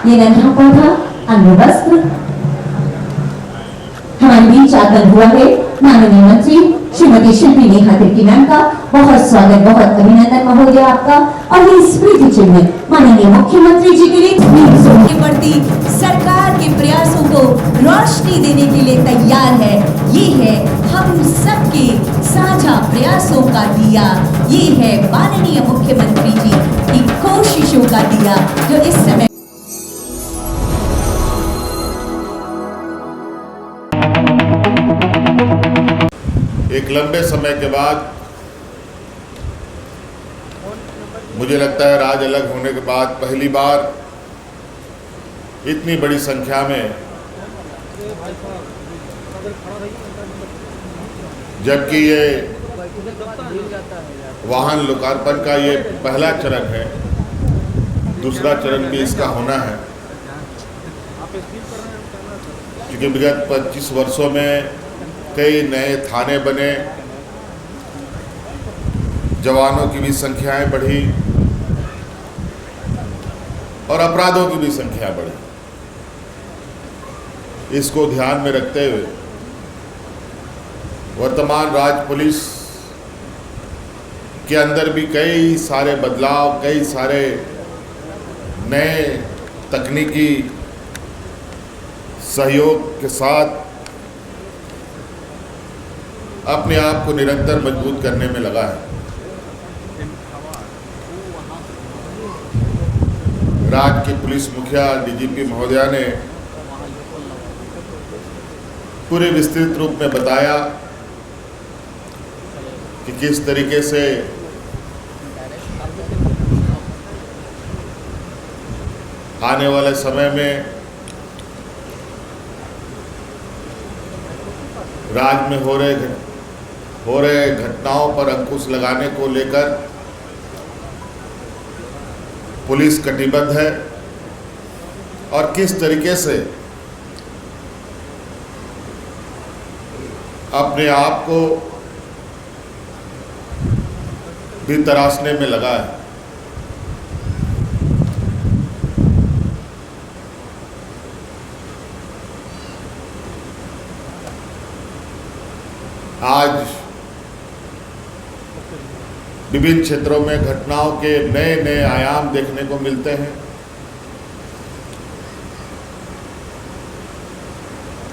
ये नन्हा पौधा अन्य वस्त्र हमारे बीच आगमन हुआ है। माननीय मंत्री श्रीमती शिल्पी नेहा तिर्की मैम का बहुत स्वागत, बहुत अभिनंदन महोदय आपका। और ये स्मृति चिन्ह माननीय मुख्यमंत्री जी के लिए के प्रति सरकार के प्रयासों को रोशनी देने के लिए तैयार है। ये है हम सबके साझा प्रयासों का दिया, ये है माननीय मुख्यमंत्री जी की कोशिशों का दिया जो इस समय एक लंबे समय के बाद मुझे लगता है राज अलग होने के बाद पहली बार इतनी बड़ी संख्या में, जबकि ये वाहन लोकार्पण का ये पहला चरण है, दूसरा चरण भी इसका होना है, क्योंकि विगत 25 वर्षों में कई नए थाने बने, जवानों की भी संख्याएं बढ़ी और अपराधों की भी संख्या बढ़ी। इसको ध्यान में रखते हुए वर्तमान राज्य पुलिस के अंदर भी कई सारे बदलाव, कई सारे नए तकनीकी सहयोग के साथ अपने आप को निरंतर मजबूत करने में लगा है। राज्य के पुलिस मुखिया डीजीपी महोदया ने पूरे विस्तृत रूप में बताया कि किस तरीके से आने वाले समय में राज्य में हो रहे घटनाओं पर अंकुश लगाने को लेकर पुलिस कटिबद्ध है और किस तरीके से अपने आप को भी तराशने में लगा है। आज विभिन्न क्षेत्रों में घटनाओं के नए नए आयाम देखने को मिलते हैं,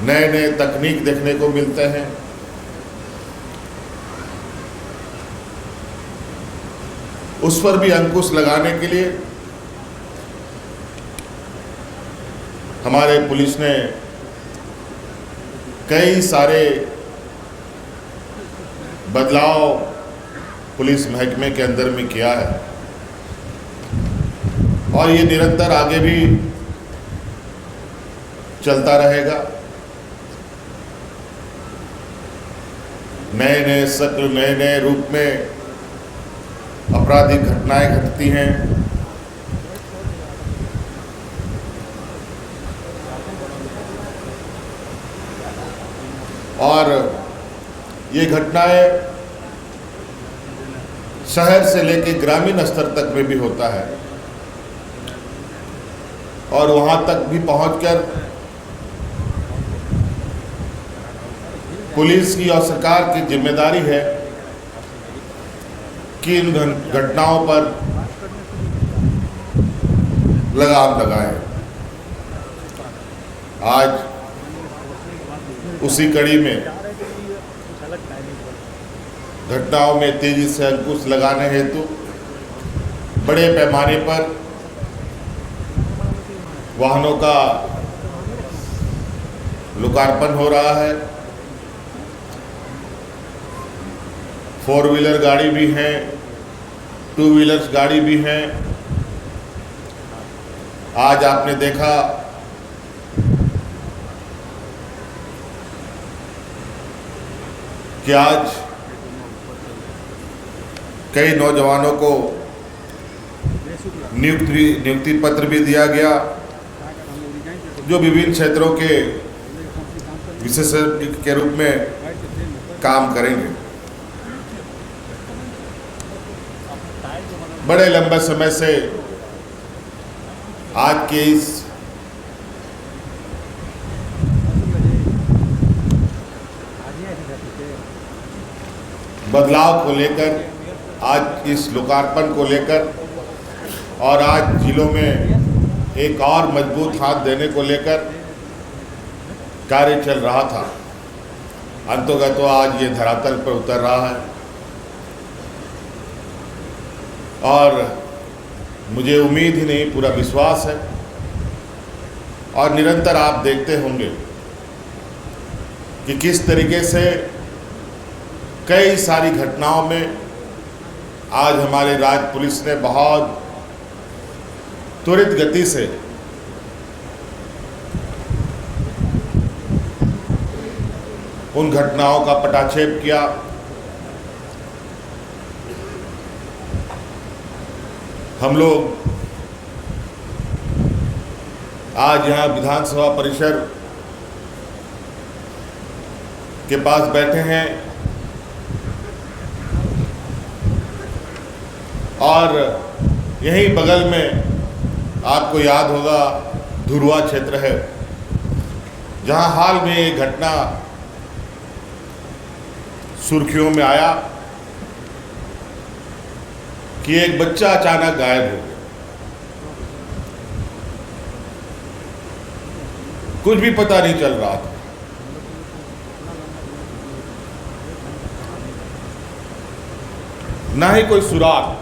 नए नए तकनीक देखने को मिलते हैं। उस पर भी अंकुश लगाने के लिए हमारे पुलिस ने कई सारे बदलाव पुलिस महकमे के अंदर में किया है और ये निरंतर आगे भी चलता रहेगा। नए नए शक्ल, नए नए रूप में आपराधिक घटनाएं घटती हैं। और ये घटनाएं शहर से लेकर ग्रामीण स्तर तक में भी होता है और वहां तक भी पहुंचकर पुलिस की और सरकार की जिम्मेदारी है कि इन घटनाओं पर लगाम लगाएं। आज उसी कड़ी में घटनाओं में तेजी से अंकुश लगाने हेतु बड़े पैमाने पर वाहनों का लोकार्पण हो रहा है। 4 व्हीलर गाड़ी भी हैं, 2 व्हीलर्स गाड़ी भी हैं। आज आपने देखा कि आज कई नौजवानों को नियुक्ति पत्र भी दिया गया जो विभिन्न क्षेत्रों के विशेषज्ञ के रूप में काम करेंगे। बड़े लंबे समय से आज के इस बदलाव को लेकर, आज इस लोकार्पण को लेकर और आज जिलों में एक और मजबूत हाथ देने को लेकर कार्य चल रहा था। अंततः आज ये धरातल पर उतर रहा है और मुझे उम्मीद ही नहीं, पूरा विश्वास है। और निरंतर आप देखते होंगे कि किस तरीके से कई सारी घटनाओं में आज हमारे राज्य पुलिस ने बहुत त्वरित गति से उन घटनाओं का पटाक्षेप किया। हम लोग आज यहाँ विधानसभा परिसर के पास बैठे हैं और यहीं बगल में आपको याद होगा धुरुआ क्षेत्र है, जहाँ हाल में एक घटना सुर्खियों में आया कि एक बच्चा अचानक गायब हो गया। कुछ भी पता नहीं चल रहा था। ना ही कोई सुराग,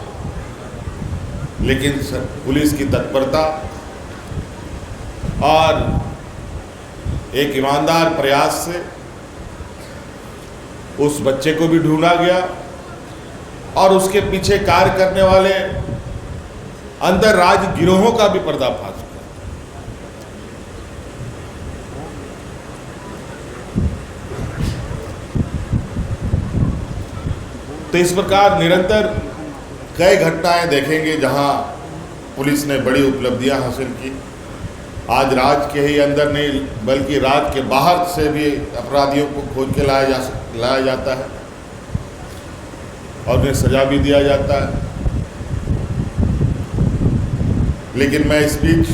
लेकिन पुलिस की तत्परता और एक ईमानदार प्रयास से उस बच्चे को भी ढूंढा गया और उसके पीछे कार्य करने वाले अंतर्राज्य गिरोहों का भी पर्दाफाश हुआ। तो इस प्रकार निरंतर कई घटनाएं देखेंगे जहां पुलिस ने बड़ी उपलब्धियां हासिल की। आज राज्य के ही अंदर नहीं बल्कि राज्य के बाहर से भी अपराधियों को खोज के लाया जाता है और उन्हें सजा भी दिया जाता है। लेकिन मैं इस बीच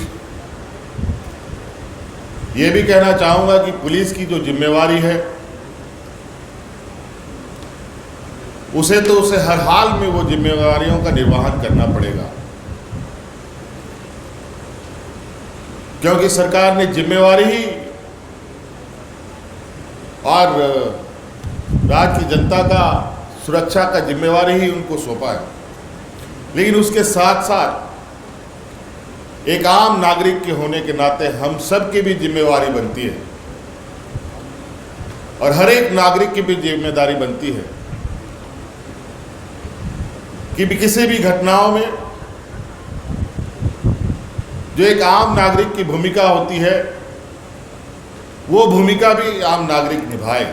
ये भी कहना चाहूँगा कि पुलिस की जो जिम्मेवारी है उसे हर हाल में वो जिम्मेवारियों का निर्वहन करना पड़ेगा, क्योंकि सरकार ने जिम्मेवारी ही और राज्य की जनता का सुरक्षा का जिम्मेवारी ही उनको सौंपा है। लेकिन उसके साथ साथ एक आम नागरिक के होने के नाते हम सब की भी जिम्मेवारी बनती है और हर एक नागरिक की भी जिम्मेदारी बनती है कि भी किसी भी घटनाओं में जो एक आम नागरिक की भूमिका होती है वो भूमिका भी आम नागरिक निभाए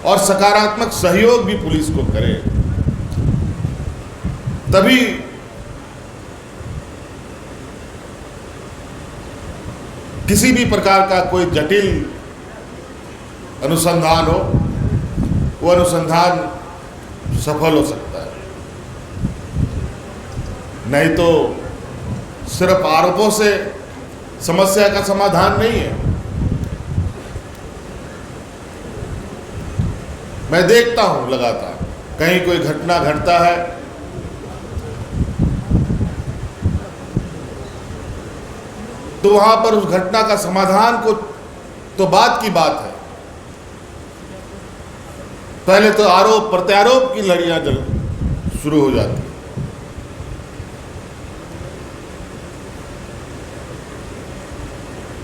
और सकारात्मक सहयोग भी पुलिस को करे। तभी किसी भी प्रकार का कोई जटिल अनुसंधान हो वो अनुसंधान सफल हो सकता है। नहीं तो सिर्फ आरोपों से समस्या का समाधान नहीं है। मैं देखता हूं लगातार कहीं कोई घटना घटता है तो वहां पर उस घटना का समाधान को तो बात की बात है, पहले तो आरोप प्रत्यारोप की लड़ियां शुरू हो जाती है।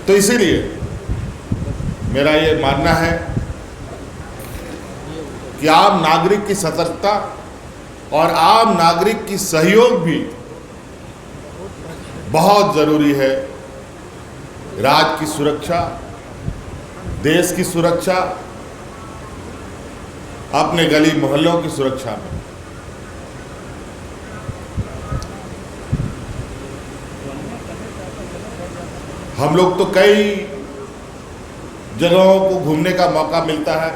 तो इसीलिए मेरा ये मानना है कि आम नागरिक की सतर्कता और आम नागरिक की सहयोग भी बहुत जरूरी है। राज्य की सुरक्षा, देश की सुरक्षा, अपने गली मोहल्लों की सुरक्षा में। हम लोग तो कई जगहों को घूमने का मौका मिलता है,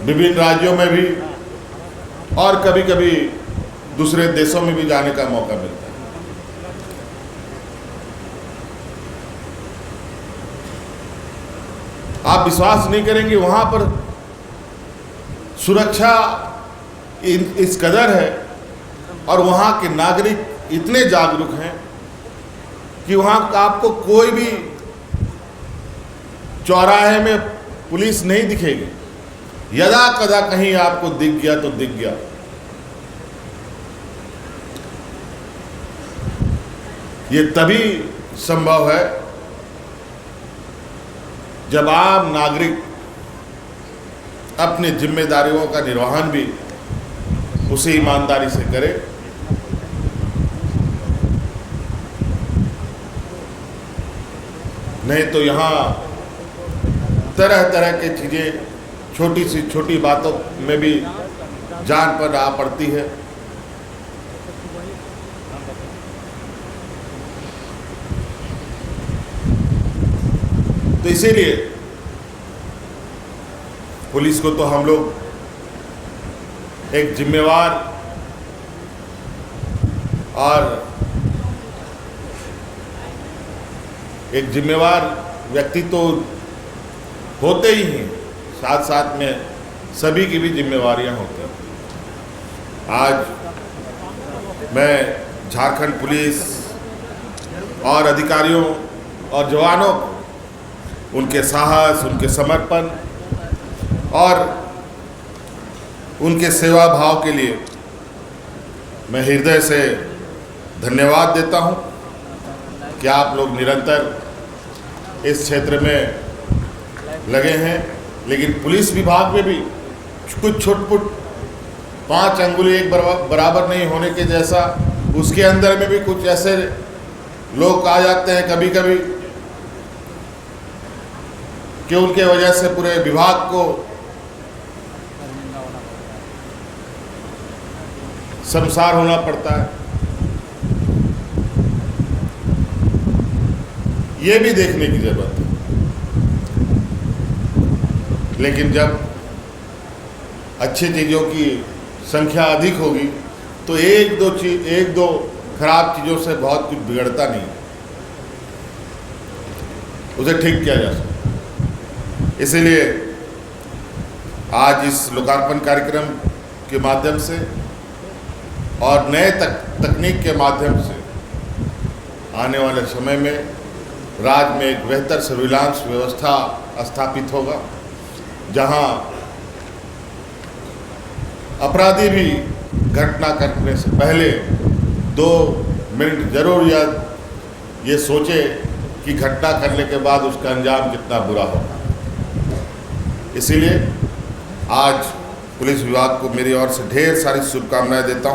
विभिन्न राज्यों में भी और कभी कभी दूसरे देशों में भी जाने का मौका मिलता है। आप विश्वास नहीं करेंगे, वहां पर सुरक्षा इस कदर है और वहाँ के नागरिक इतने जागरूक हैं कि वहाँ आपको कोई भी चौराहे में पुलिस नहीं दिखेगी। यदा कदा कहीं आपको दिख गया तो दिख गया। ये तभी संभव है जब आम नागरिक अपनी जिम्मेदारियों का निर्वहन भी उसी ईमानदारी से करे। नहीं तो यहाँ तरह तरह की चीज़ें छोटी सी छोटी बातों में भी जान पर आ पड़ती है। तो इसीलिए पुलिस को तो हम लोग एक जिम्मेवार व्यक्ति तो होते ही हैं, साथ साथ में सभी की भी जिम्मेवारियां होती हैं। आज मैं झारखंड पुलिस और अधिकारियों और जवानों को उनके साहस, उनके समर्पण और उनके सेवा भाव के लिए मैं हृदय से धन्यवाद देता हूं कि आप लोग निरंतर इस क्षेत्र में लगे हैं। लेकिन पुलिस विभाग में भी कुछ छुटपुट 5 अंगुली एक बराबर नहीं होने के जैसा, उसके अंदर में भी कुछ ऐसे लोग आ जाते हैं कभी कभी कि उनके वजह से पूरे विभाग को शर्मसार होना पड़ता है। ये भी देखने की जरूरत है। लेकिन जब अच्छी चीज़ों की संख्या अधिक होगी तो एक दो खराब चीज़ों से बहुत कुछ बिगड़ता नहीं, उसे ठीक किया जा सकता। इसीलिए आज इस लोकार्पण कार्यक्रम के माध्यम से और नए तकनीक के माध्यम से आने वाले समय में राज्य में एक बेहतर सर्विलांस व्यवस्था स्थापित होगा, जहां अपराधी भी घटना करने से पहले 2 मिनट जरूर ये सोचे कि घटना करने के बाद उसका अंजाम कितना बुरा होगा। इसीलिए आज पुलिस विभाग को मेरी ओर से ढेर सारी शुभकामनाएं देता हूं।